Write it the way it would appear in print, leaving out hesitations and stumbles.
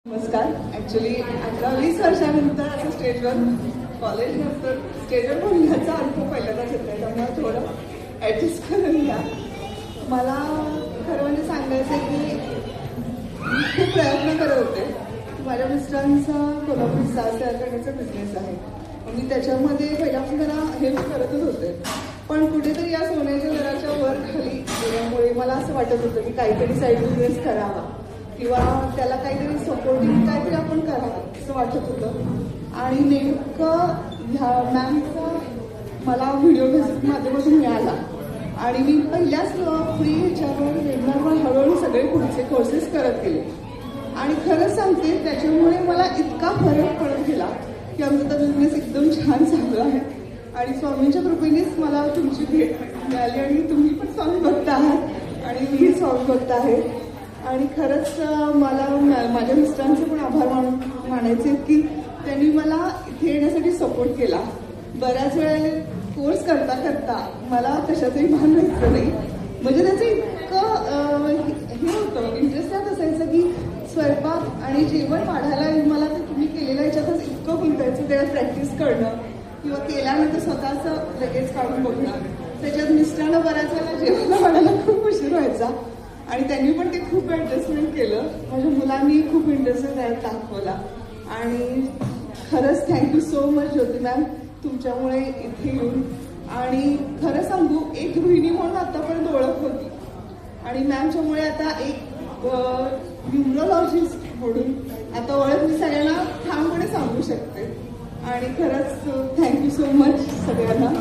नमस्कार. ॲक्च्युली आता 20 वर्षानंतर असं स्टेजवर कॉलेजनंतर स्टेजवर बोलण्याचा अनुभव पहिल्यांदाच येतो आहे, त्यामुळे थोडं ॲडजस्ट करून घ्या. मला खरं म्हणजे सांगायचं आहे की मी खूप प्रयत्न करत होते. माझ्या मिस्टरांचा कोल्हापूर साज तयार करण्याचा बिझनेस आहे. मी त्याच्यामध्ये पहिल्यापासून त्यांना हेल्प करतच होते, पण कुठेतरी या सोन्याच्या दराच्या वर खाली गेल्यामुळे मला असं वाटत होतं की काहीतरी साईड बिझनेस करावा किंवा त्याला काहीतरी सपोर्टिंग काहीतरी आपण करावं असं वाटत होतं. आणि नेमकं ह्या मॅमचा मला व्हिडिओ माध्यमातून मिळाला आणि मी पहिल्याच फ्री ह्याच्यावर वेबनारवर हळूहळू सगळे पुढचे कोर्सेस करत गेले. आणि खरंच सांगते त्याच्यामुळे मला इतका फरक पडत गेला की आमचा बिझनेस एकदम छान चालू आहे. आणि स्वामींच्या कृपेनेच मला तुमची भेट मिळाली आणि तुम्ही पण स्वामी भक्त आहात आणि मीही स्वामी भक्त आहे. आणि खरंच मला माझ्या मिस्टरांचे पण आभार मानायचे की त्यांनी मला इथे येण्यासाठी सपोर्ट केला. बऱ्याच वेळेला कोर्स करता करता मला कशाचंही भान व्हायचं नाही. म्हणजे त्याचं इतकं हे होतं, इंटरेस्ट त्यात असायचं की स्वयंपाक आणि जेवण वाढायला मला ते तुम्ही केलेल्या ह्याच्यातच इतकं गुंतायचं, त्याला प्रॅक्टिस करणं किंवा केल्यानंतर स्वतःचं लगेच काढून बघणं. त्याच्यात मिस्टरांना बऱ्याच वेळेला जेवण वाढायला खूप उशीर व्हायचा आणि त्यांनी पण ते खूप ॲडजस्टमेंट केलं. माझ्या मुलांनी खूप इंटरेस्ट त्यात दाखवला. आणि खरंच थँक्यू सो मच ज्योती मॅम, तुमच्यामुळे इथे येऊन. आणि खरं सांगू, एक गृहिणी म्हणून आतापर्यंत ओळख होती आणि मॅमच्यामुळे आता एक न्यूमरोलॉजिस्ट म्हणून आता ओळख मी सगळ्यांना ठामपणे सांगू शकते. आणि खरंच थँक्यू सो मच सगळ्यांना.